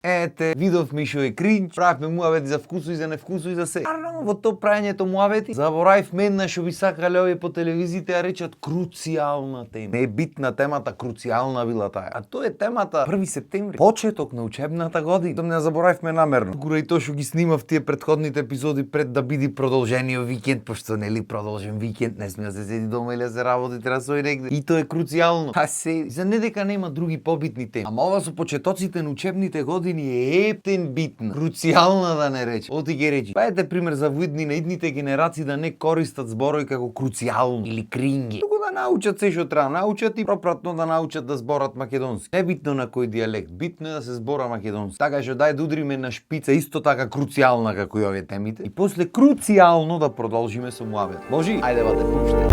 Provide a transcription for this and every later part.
Ете, видовме што е кринч, правевме муавети за вкусо и за невкусо и за се. Наравно во тоа прањето муавети, заборавивме една што би сакале овие по телевизиите ја речат круцијална тема. Не е битна темата, круцијална била таа. А тоа е темата 1 септември, почеток на учебната година. Тоа не заборавивме намерно. Туку и тоа што ги снимав тие претходните епизоди пред да биде продолжениот викенд, пошто нели продолжен викенд, не сме да се седи дома или да се работи, треба сој негде. И тоа е круцијално. А се, за не дека нема други побитни теми. Ама ова со почетоците на учебните години е ептен битна, круцијална да не рече. Оти ги речи. Па ете пример за видни на идните генерации да не користат зборови како круцијално или кринги. Туку да научат се што треба научат и пропратно да научат да зборат македонски. Не битно на кој дијалект, битно е да се збора македонски. Така што дај да удриме на шпица исто така круцијална како и овие темите. И после круцијално да продолжиме со муавет. Може? Ајде бате пуште.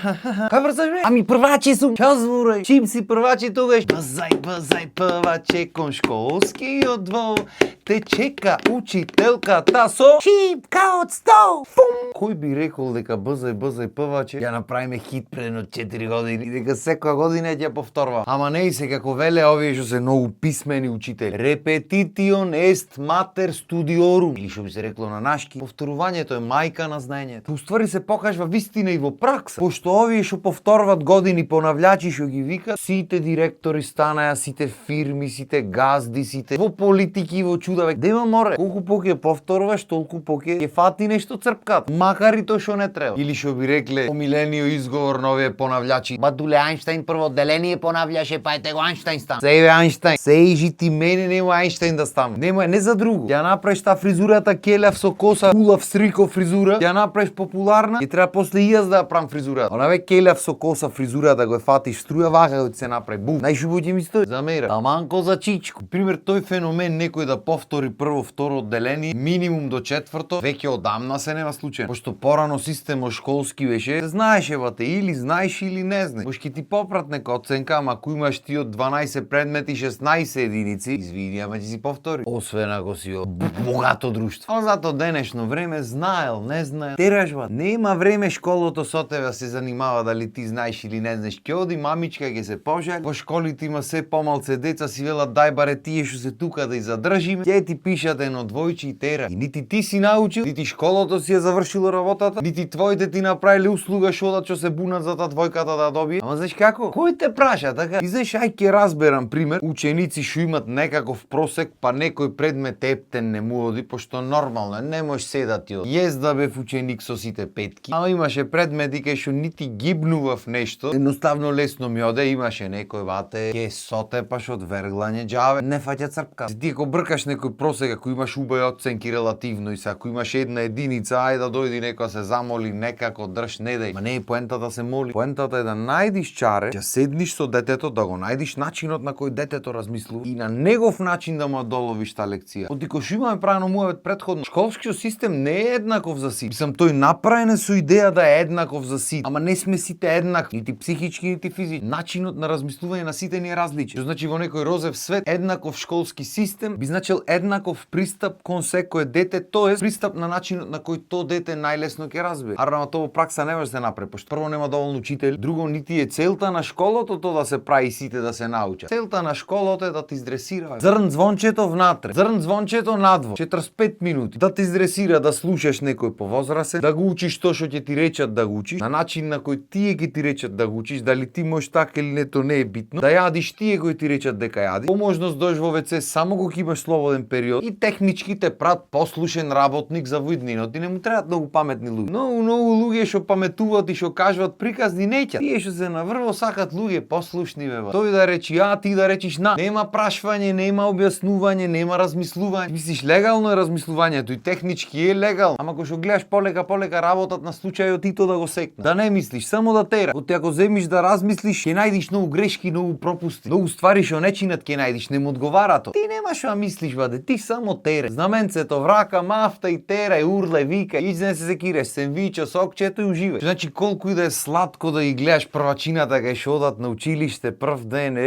Кај врзаш бе? Ами првачи сум. Чао зборај. Чим си првачи тогаш? Базај прваче кон школскиот двор. Те чека учителката со шипка од стол. Фум. Кој би рекол дека базај певаче ја направиме хит пред 4 години и дека секоја година ќе повторува. Ама не и се како веле овие што се многу писмени учители. Repetitio est mater studiorum. Или што би се рекло на нашки, повторувањето е мајка на знаењето. Уствари се покажува вистина и во пракса. Пошто овие што повторват години понављачи што ги вика, сите директори станаа, сите фирми, сите газди, сите во политики, во чуда век. Дема море, колку поќе повторуваш, толку поќе ќе фати нешто црпкат, макар и тоа што не треба. Или што би рекле омилениот изговор на овие понављачи. Бадуле Ајнштајн прво одделение понављаше, па ете го Ајнштајн стан. Се е Ајнштајн. Се ижи ти мене нема Ајнштајн да стане. Нема не за друго. Ја направиш та фризурата келев со коса, улав срико фризура, ја направиш популарна и треба после и јас да ја правам фризурата. Она ве келев со коса фризура да го фатиш струја вака да се направи бу. Најшубаво ќе ми стои. Замера. Таманко за чичко. Пример тој феномен некој да повтори прво, второ одделение, минимум до четврто, веќе одамна се нема случај. Пошто порано системот школски беше, знаеше бате или знаеш или не знаеш. Може ќе ти попрат нека оценка, ама ако имаш ти од 12 предмети 16 единици, извини, ама ќе си повтори. Освен ако си од богато друштво. А зато денешно време знаел, не знаел. Тераш бат. Нема време школото со тебе се занимава дали ти знаеш или не знаеш. Ќе оди мамичка ќе се пожали. Во школите има се помалце деца си велат дај баре тие што се тука да и задржиме. Ќе ти пишат едно двојче и тера. И нити ти си научил, нити школото си ја завршило работата, нити твоите ти направиле услуга што се бунат за таа двојката да добие. Ама знаеш како? Кој те праша така? И знаеш ај ќе разберам пример, ученици што имат некаков просек, па некој предмет ептен не му оди, пошто нормално не можеш се да ти оди. Јес да бев ученик со сите петки, ама имаше предмети кај што нити гибнував нешто, едноставно лесно ми оде, имаше некој вате, ке сотепаш од верглање џаве, не фаќа црпка. Ти ако бркаш некој просек, ако имаш убави оценки релативно и се ако имаш една единица, ајде да дојди некој се замоли некако држ, не дај. Ма не е поентата да се моли. Поентата е да најдиш чаре, ќе седниш со детето, да го најдиш начинот на кој детето размислува и на негов начин да му доловиш та лекција. Одико што имаме правено муавет претходно, школскиот систем не е еднаков за сите. Мислам тој направен е со идеја да е еднаков за сите, ама не сме сите еднакви, нити психички, нити физички. Начинот на размислување на сите ни е различен. Што значи во некој розев свет еднаков школски систем би значил еднаков пристап кон секое дете, тоест пристап на начинот на кој то дете најлесно ќе разбере. Арно тоа во пракса не може да се направи, пошто прво нема доволно учители, друго нити е целта на школото тоа да се прави сите да се научат. Целта на школото е да те издресира. Зрн звончето внатре, зрн звончето надвор. 45 минути да те издресира да слушаш некој повозрасен, да го учиш тоа што ќе ти речат да го учиш, на начин на кој тие ќе ти речат да го учиш, дали ти можеш така или не, тоа не е битно. Да јадиш тие кои ти речат дека јади. По можност дојдеш во ВЦ само кога имаш слободен период и технички те прат послушен работник за виднина. Ти не му требаат многу паметни луѓе. Многу луѓе што паметуваат и што кажуваат приказни неќа. Тие што се наврво сакат луѓе послушни бе. Тој да речи а, ти да речиш на. Нема прашвање, нема објаснување, нема размислување. Мислиш легално е размислувањето и технички е легално. Ама кога што гледаш полека работат на случајот и тоа да го секна. Да не ми размислиш, само да тера. Оти ако земиш да размислиш, ќе најдиш многу грешки, многу пропусти. Многу ствари што не чинат ќе најдиш, не му одговара тоа. Ти немаш да мислиш, баде, ти само тере. Знаменцето врака, мафта и тера, урле, вика, иđe се секиреш, сендвичо, сокчето и уживај. Значи колку и да е сладко да ги гледаш првачината кај што одат на училиште прв ден,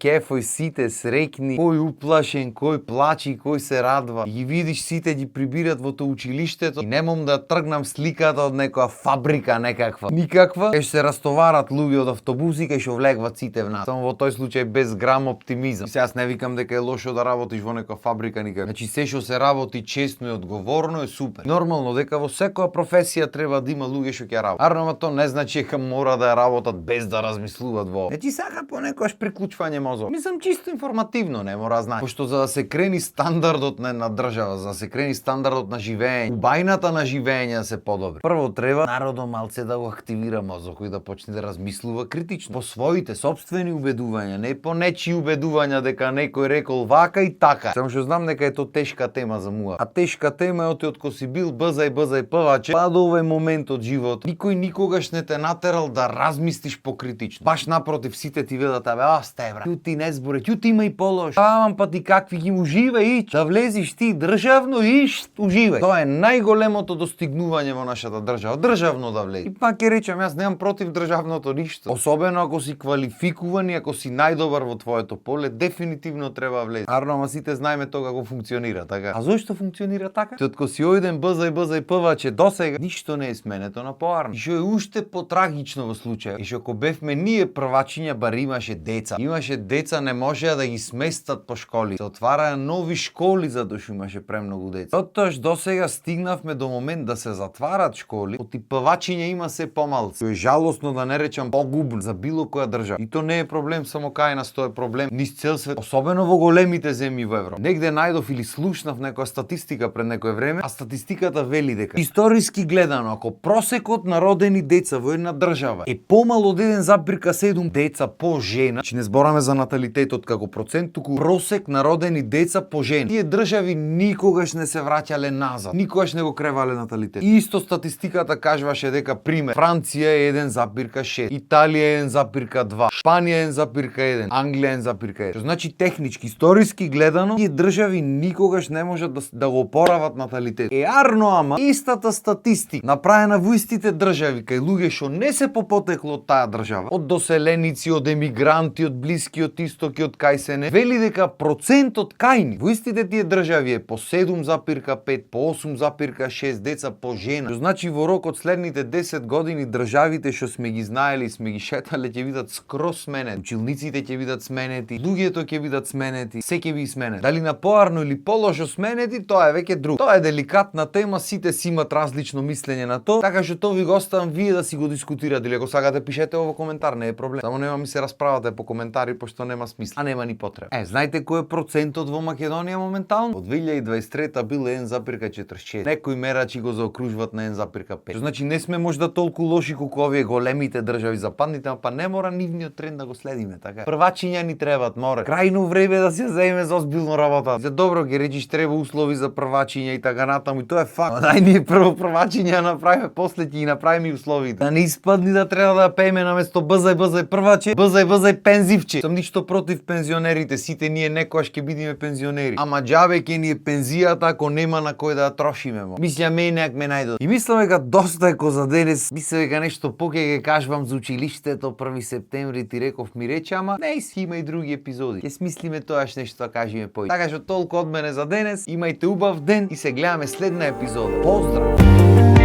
кефој сите срекни, кој уплашен, кој плачи, кој се радва. И ги видиш сите ги прибират во тоа училиштето и немам да тргнам сликата од некоја фабрика некаква. Никаква, кај се растоварат луѓе од автобуси кај што влегват сите в нас. Само во тој случај без грам оптимизам. И сега не викам дека е лошо да работиш во некоја фабрика никако. Значи се што се работи честно и одговорно е супер. Нормално дека во секоја професија треба да има луѓе што ќе работат. Арно тоа не значи дека мора да ја работат без да размислуваат во. Значи сака понекогаш приклучвање мозок. Мислам чисто информативно, не мора да знае. Пошто за да се крени стандардот на држава, за да се крени стандардот на живење, убајната на живење да се подобри. Прво треба народот малце да го активира мозок и да почне да размислува критично по своите собствени убедувања, не по нечии убедувања дека некој рекол вака и така. Само што знам дека е тоа тешка тема за муа. А тешка тема е оти откако си бил бзај певаче, па до овој момент од живот. Никој никогаш не те натерал да размислиш покритично. Баш напротив, сите ти велат абе, сте бра. Ќу ти не зборе, ќу ти има и полош. Амам па ти какви ги уживај ич. Да влезиш ти државно иш, уживај. Тоа е најголемото достигнување во нашата држава. Државно да влезеш. И пак ќе речам, јас немам против државното ништо. Особено ако си квалификуван и ако си најдобар во твоето поле, дефинитивно треба да влезеш. Арно, ама сите знаеме тоа како функционира, така? А зошто функционира така? Откако си ојден бзај певаче досега, ништо не е сменето на поарно. И што е уште потрагично во случај, и што ако бевме ние првачиња, бар имаше деца. Имаше деца, не можеа да ги сместат по школи. Се отвараа нови школи затоа што имаше премногу деца. Оттоаш досега стигнавме до момент да се затварат школи, оти певачиња има се помалку. Тоа е жалосно да не речам погубно за било која држава. И тоа не е проблем само кај нас, тоа е проблем низ цел свет, особено во големите земји во Европа. Негде најдов или слушнав некоја статистика пред некое време, а статистиката вели дека историски гледано, ако просекот на родени деца во една држава е помал од 1,7 деца по жена, значи не збораме за наталитетот како процент, туку просек на родени деца по жена. Тие држави никогаш не се враќале назад, никогаш не го кревале наталитет. И исто статистиката кажуваше дека пример Франција е 1,6, Италија е 1,2, Шпанија е 1,1, Англија е 1,1. Што значи технички, историски гледано, тие држави никогаш не можат да го опорават наталитет. Арно, ама истата статистика направена во истите држави кај луѓе што не се по потекло од таа држава, од доселеници, од емигранти, од блискиот исток и од кај се не, вели дека процентот кај ни во истите тие држави е по 7,5, по 8,6 деца по жена. Што значи во рок од следните 10 години државите што сме ги знаели, сме ги шетале, ќе бидат скроз сменети. Училниците ќе бидат сменети, луѓето ќе бидат сменети, се ќе би сменети. Дали на поарно или полошо сменети, тоа е веќе друго. Тоа е деликатна тема, сите си имат различно мислење на тоа, така што тоа ви го оставам вие да си го дискутирате, или ако сакате пишете во коментар, не е проблем. Само нема ми се расправате по коментари, пошто нема смисла, а нема ни потреба. Знаете кој е процентот во Македонија моментално? Од 2023 бил 1,46. Некои мерачи го заокружуваат на 1,5. Што значи не сме можда толку лоши колку овие големите држави западните, па не мора нивниот тренд да го следиме, така. Првачиња ни требаат, мора. Крајно време да се заеме за озбилно работа. За добро ги речиш треба услови за првачиња и така натаму, и тоа е факт. Дај ние прво првачиња направиме, после ќе ги направиме и условите. Да не испадни да треба да пееме наместо бзај прваче, бзај пензивче. Сам ништо против пензионерите, сите ние некојаш ќе бидеме пензионери. Ама џабе ќе ни е пензијата ако нема на кој да ја трошиме. Мислам мене ме најдо. И мислам дека доста е ко за денес. Мислам дека нешто поке ќе кажувам за училиштето 1 септември ти реков ми рече, ама не си има и други епизоди. Ќе смислиме тоаш нешто да кажеме пој. Така што толку од мене за денес. Имајте убав ден и се гледаме следна епизода. Поздрав!